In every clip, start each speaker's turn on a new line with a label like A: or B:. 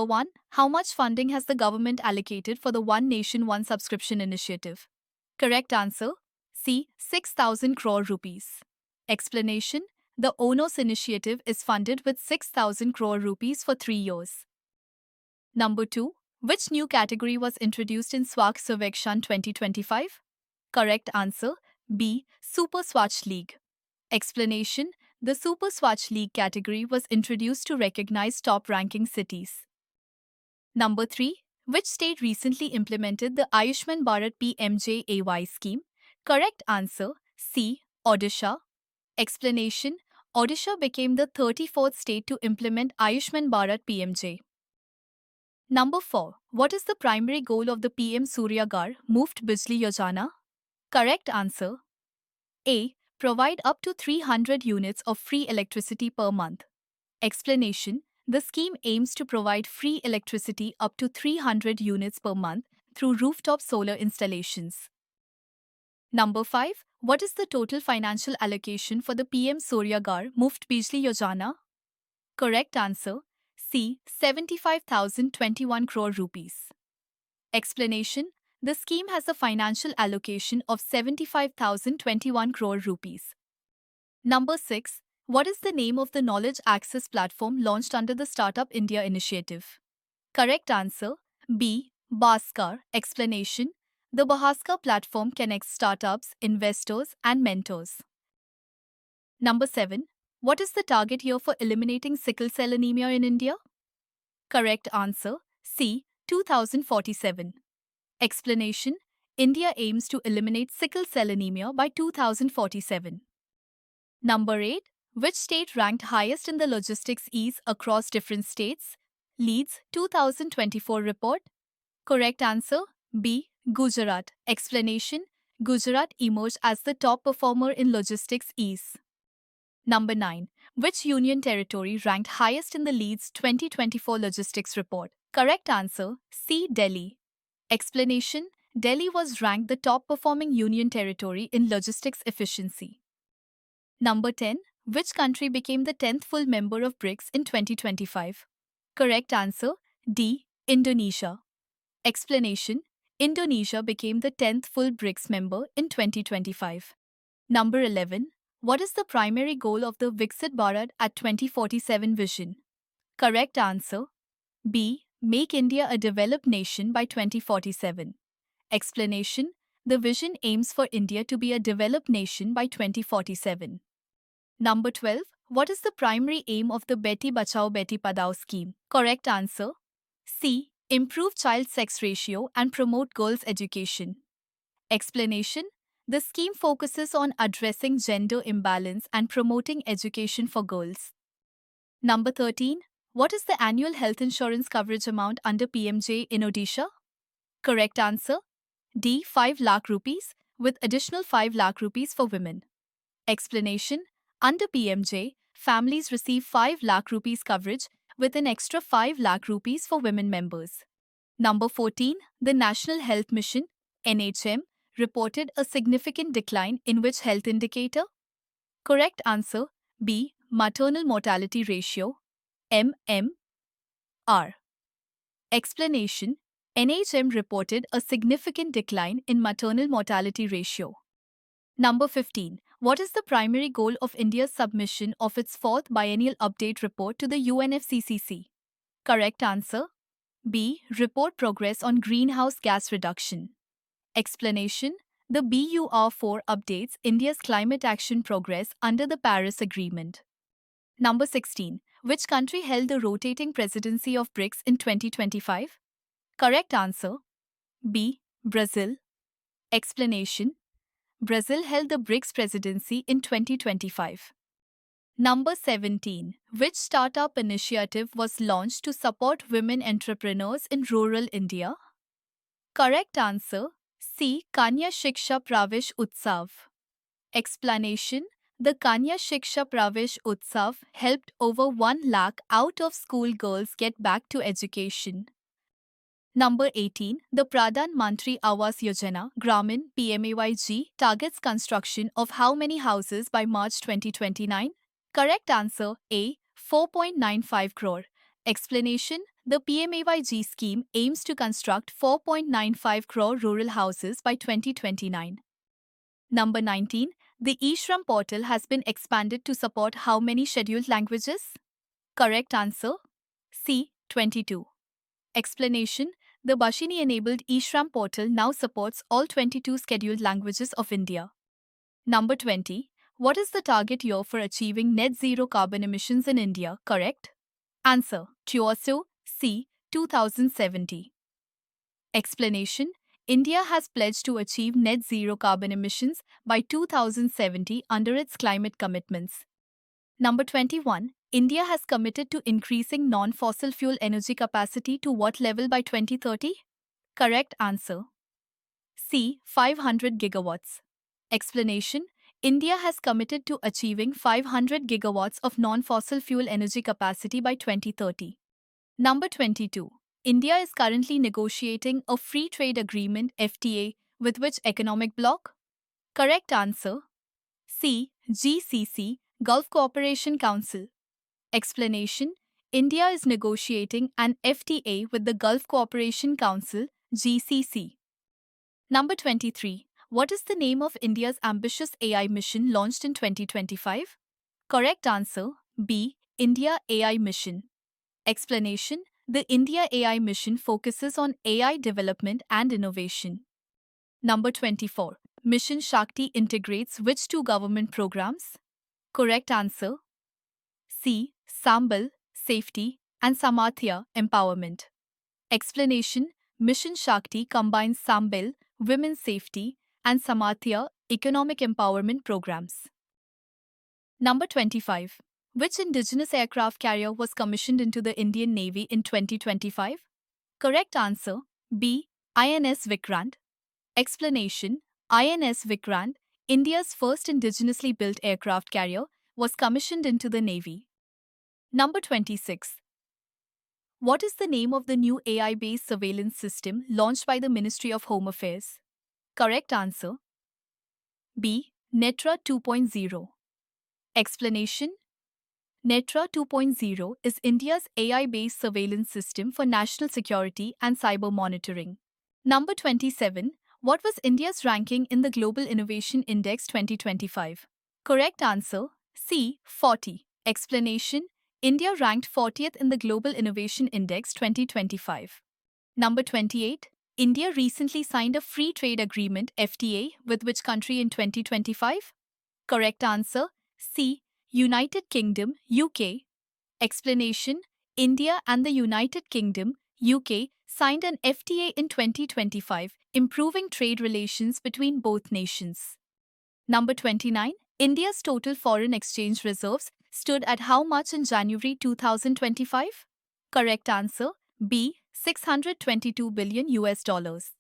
A: Number 1. How much funding has the government allocated for the One Nation One Subscription initiative? Correct answer C. 6,000 crore rupees. Explanation: the ONOS initiative is funded with 6,000 crore rupees for 3 years. Number 2. Which new category was introduced in Swak Survekshan 2025? Correct answer B. Super Swatch League. Explanation: the Super Swatch League category was introduced to recognize top-ranking cities. Number 3. Which state recently implemented the Ayushman Bharat PMJAY scheme? Correct answer C. Odisha. Explanation: Odisha became the 34th state to implement Ayushman Bharat PMJ. Number 4. What is the primary goal of the PM Surya Ghar Muft Bijli Yojana? Correct answer A. Provide up to 300 units of free electricity per month. Explanation: the scheme aims to provide free electricity up to 300 units per month through rooftop solar installations. Number 5. What is the total financial allocation for the PM Surya Ghar Muft Bijli Yojana? Correct answer C. 75,021 crore rupees. Explanation: the scheme has a financial allocation of 75,021 crore rupees. Number 6. What is the name of the knowledge access platform launched under the Startup India initiative? Correct answer B. Bhaskar. Explanation: the Bhaskar platform connects startups, investors, and mentors. Number 7. What is the target year for eliminating sickle cell anemia in India? Correct answer C. 2047. Explanation: India aims to eliminate sickle cell anemia by 2047. Number 8. Which state ranked highest in the logistics ease across different states? Leads 2024 report. Correct answer B. Gujarat. Explanation: Gujarat emerged as the top performer in logistics ease. Number 9. Which union territory ranked highest in the Leads 2024 logistics report? Correct answer C. Delhi. Explanation: Delhi was ranked the top performing union territory in logistics efficiency. Number 10. Which country became the 10th full member of BRICS in 2025? Correct answer D. Indonesia. Explanation: Indonesia became the 10th full BRICS member in 2025. Number 11. What is the primary goal of the Viksit Bharat at 2047 vision? Correct answer B. Make India a developed nation by 2047. Explanation: the vision aims for India to be a developed nation by 2047. Number 12. What is the primary aim of the Beti Bachao Beti Padhao scheme? Correct answer C. Improve child sex ratio and promote girls' education. Explanation: the scheme focuses on addressing gender imbalance and promoting education for girls. Number 13. What is the annual health insurance coverage amount under PMJ in Odisha? Correct answer D. 5 lakh rupees with additional 5 lakh rupees for women. Explanation: under PMJ, families receive 5 lakh rupees coverage with an extra 5 lakh rupees for women members. Number 14. The National Health Mission (NHM) reported a significant decline in which health indicator? Correct answer B. Maternal mortality ratio MMR. Explanation: NHM reported a significant decline in maternal mortality ratio. Number 15. What is the primary goal of India's submission of its 4th biennial update report to the UNFCCC? Correct answer B. Report progress on greenhouse gas reduction. Explanation: the BUR4 updates India's climate action progress under the Paris Agreement. Number 16. Which country held the rotating presidency of BRICS in 2025? Correct answer B. Brazil. Explanation: Brazil held the BRICS presidency in 2025. Number 17. Which startup initiative was launched to support women entrepreneurs in rural India? Correct answer C. Kanya Shiksha Pravesh Utsav. Explanation: the Kanya Shiksha Pravesh Utsav helped over 1 lakh out-of-school girls get back to education. Number 18. The Pradhan Mantri Awas Yojana Gramin PMAYG targets construction of how many houses by March 2029? Correct answer A. 4.95 crore. Explanation: The PMAYG scheme aims to construct 4.95 crore rural houses by 2029. Number 19. The eShram portal has been expanded to support how many scheduled languages? Correct answer C. 22. Explanation. The Bashini-enabled eShram portal now supports all 22 scheduled languages of India. Number 20. What is the target year for achieving net zero carbon emissions in India? Correct? Answer. Tuoso C. 2070. Explanation. India has pledged to achieve net zero carbon emissions by 2070 under its climate commitments. Number 21. India has committed to increasing non-fossil fuel energy capacity to what level by 2030? Correct answer. C. 500 gigawatts. Explanation. India has committed to achieving 500 gigawatts of non-fossil fuel energy capacity by 2030. Number 22. India is currently negotiating a free trade agreement FTA with which economic bloc? Correct answer. C. GCC, Gulf Cooperation Council. Explanation. India is negotiating an FTA with the Gulf Cooperation Council, GCC. Number 23. What is the name of India's ambitious AI mission launched in 2025? Correct answer. B. India AI Mission. Explanation. The India AI Mission focuses on AI development and innovation. Number 24. Mission Shakti integrates which two government programs? Correct answer. C. Sambal, Safety, and Samarthya, Empowerment. Explanation. Mission Shakti combines Sambal, Women's Safety, and Samarthya, Economic Empowerment programs. Number 25. Which indigenous aircraft carrier was commissioned into the Indian Navy in 2025? Correct answer. B. INS Vikrant. Explanation. INS Vikrant, India's first indigenously built aircraft carrier, was commissioned into the Navy. Number 26. What is the name of the new AI-based surveillance system launched by the Ministry of Home Affairs? Correct answer. B. Netra 2.0. Explanation. Netra 2.0 is India's AI-based surveillance system for national security and cyber monitoring. Number 27. What was India's ranking in the Global Innovation Index 2025? Correct answer. C. 40. Explanation. India ranked 40th in the Global Innovation Index 2025. Number 28. India recently signed a free trade agreement FTA with which country in 2025? Correct answer. C. United Kingdom, UK. Explanation. India and the United Kingdom, UK, signed an FTA in 2025, improving trade relations between both nations. Number 29. India's total foreign exchange reserves stood at how much in January 2025? Correct answer. B. 622 billion US dollars.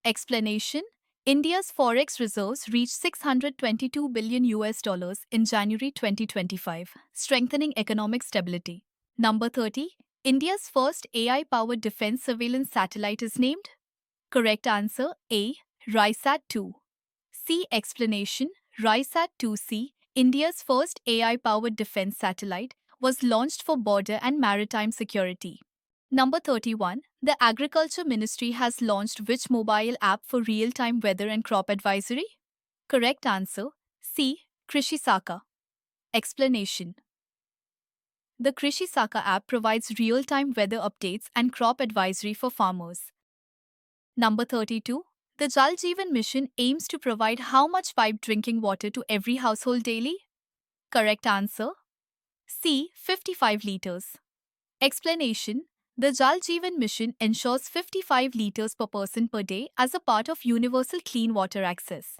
A: Explanation. India's forex reserves reached 622 billion US dollars in January 2025, strengthening economic stability. Number 30. India's first AI-powered defense surveillance satellite is named? Correct answer A. RISAT-2. C. Explanation. RISAT-2C, India's first AI-powered defense satellite, was launched for border and maritime security. Number 31. The Agriculture Ministry has launched which mobile app for real-time weather and crop advisory? Correct answer. C. Krishi Saka. Explanation. The Krishi Saka app provides real-time weather updates and crop advisory for farmers. Number 32. The Jal Jeevan Mission aims to provide how much piped drinking water to every household daily? Correct answer. C. 55 liters. Explanation. The Jal Jeevan Mission ensures 55 liters per person per day as a part of universal clean water access.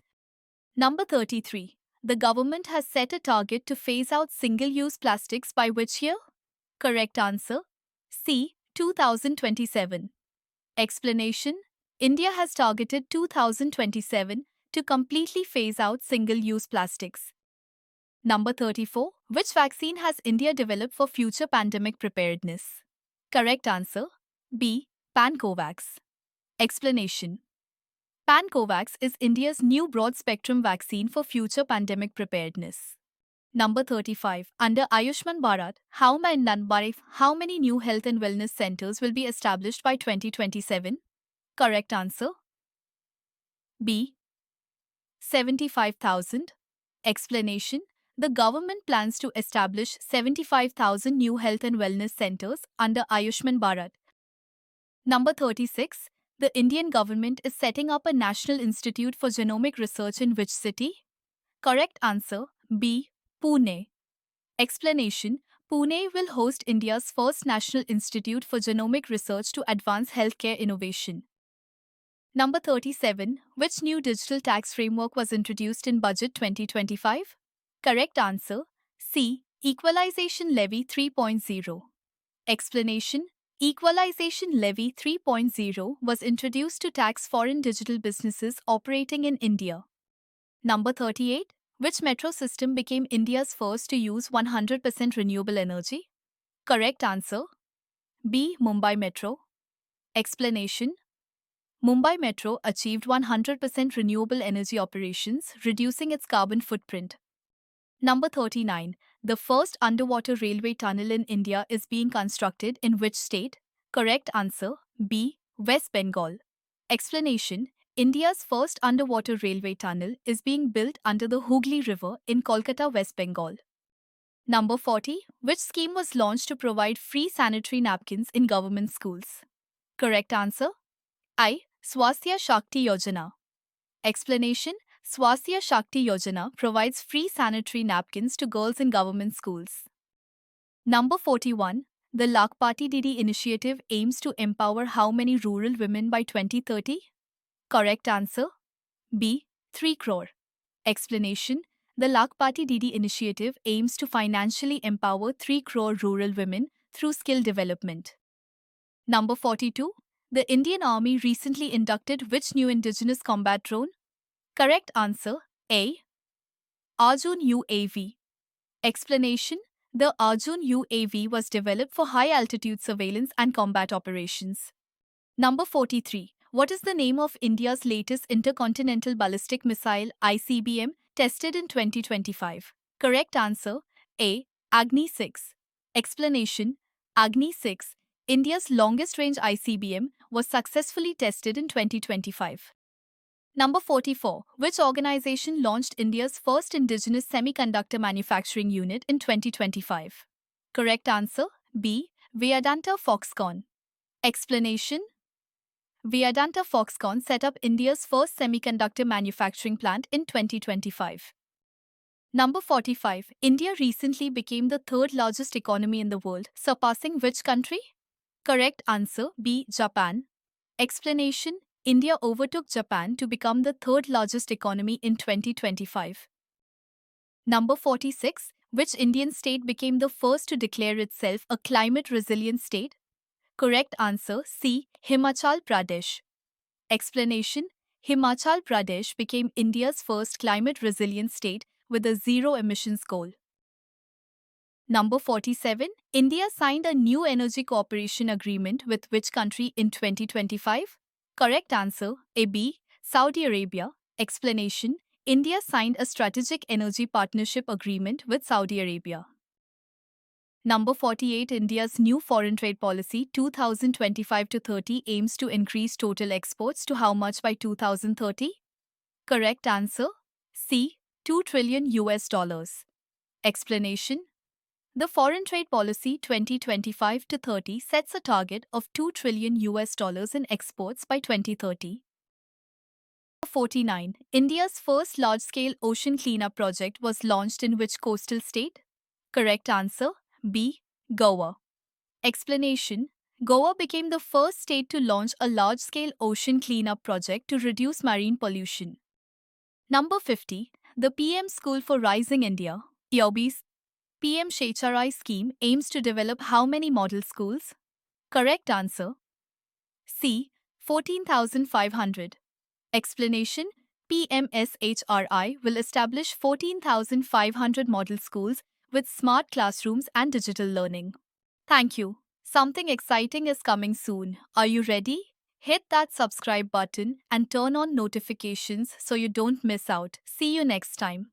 A: Number 33. The government has set a target to phase out single-use plastics by which year? Correct answer. C. 2027. Explanation. India has targeted 2027 to completely phase out single-use plastics. Number 34. Which vaccine has India developed for future pandemic preparedness? Correct answer. B. PanCovax. Explanation. PanCovax is India's new broad-spectrum vaccine for future pandemic preparedness. Number 35. Under Ayushman Bharat, how many new health and wellness centers will be established by 2027? Correct answer B. 75,000. Explanation: the government plans to establish 75,000 new health and wellness centers under Ayushman Bharat. Number 36. The Indian government is setting up a National Institute for Genomic Research in which city? Correct answer B. Pune. Explanation: Pune will host India's first National Institute for Genomic Research to advance healthcare innovation. Number 37. Which new digital tax framework was introduced in Budget 2025? Correct answer C. Equalization Levy 3.0. Explanation: Equalization Levy 3.0 was introduced to tax foreign digital businesses operating in India. Number 38. Which metro system became India's first to use 100% renewable energy? Correct answer B. Mumbai Metro. Explanation: Mumbai Metro achieved 100% renewable energy operations, reducing its carbon footprint. Number 39. The first underwater railway tunnel in India is being constructed in which state? Correct answer B. West Bengal. Explanation: India's first underwater railway tunnel is being built under the Hooghly River in Kolkata, West Bengal. Number 40. Which scheme was launched to provide free sanitary napkins in government schools? Correct answer I. Swasthya Shakti Yojana. Explanation: Swasthya Shakti Yojana provides free sanitary napkins to girls in government schools. Number 41. The Lakpati Didi initiative aims to empower how many rural women by 2030? Correct answer B. 3 crore. Explanation: the Lakpati Didi initiative aims to financially empower 3 crore rural women through skill development. Number 42. The Indian Army recently inducted which new indigenous combat drone? Correct answer A. Arjun UAV. Explanation: the Arjun UAV was developed for high-altitude surveillance and combat operations. Number 43. What is the name of India's latest intercontinental ballistic missile ICBM tested in 2025? Correct answer A. Agni 6. Explanation: Agni 6, India's longest-range ICBM, was successfully tested in 2025. Number 44. Which organization launched India's first indigenous semiconductor manufacturing unit in 2025? Correct answer B. Vedanta Foxconn. Explanation: Vedanta Foxconn set up India's first semiconductor manufacturing plant in 2025. Number 45. India recently became the third largest economy in the world, surpassing which country? Correct answer B. Japan. Explanation: India overtook Japan to become the third largest economy in 2025. Number 46. Which Indian state became the first to declare itself a climate resilient state? Correct answer C. Himachal Pradesh. Explanation: Himachal Pradesh became India's first climate resilient state with a zero emissions goal. Number 47. India signed a new energy cooperation agreement with which country in 2025? Correct answer A. B. Saudi Arabia. Explanation: India signed a strategic energy partnership agreement with Saudi Arabia. Number 48. India's new foreign trade policy 2025-30 aims to increase total exports to how much by 2030? Correct answer C. 2 trillion US dollars. Explanation: the Foreign Trade Policy 2025-30 sets a target of 2 trillion US dollars in exports by 2030. 49. India's first large-scale ocean cleanup project was launched in which coastal state? Correct answer B. Goa. Explanation: Goa became the first state to launch a large-scale ocean cleanup project to reduce marine pollution. Number 50. The PM School for Rising India, POB's PM Shecharai scheme aims to develop how many model schools? Correct answer C. 14,500. Explanation: PMSHRI will establish 14,500 model schools with smart classrooms and digital learning. Thank you. Something exciting is coming soon. Are you ready? Hit that subscribe button and turn on notifications so you don't miss out. See you next time.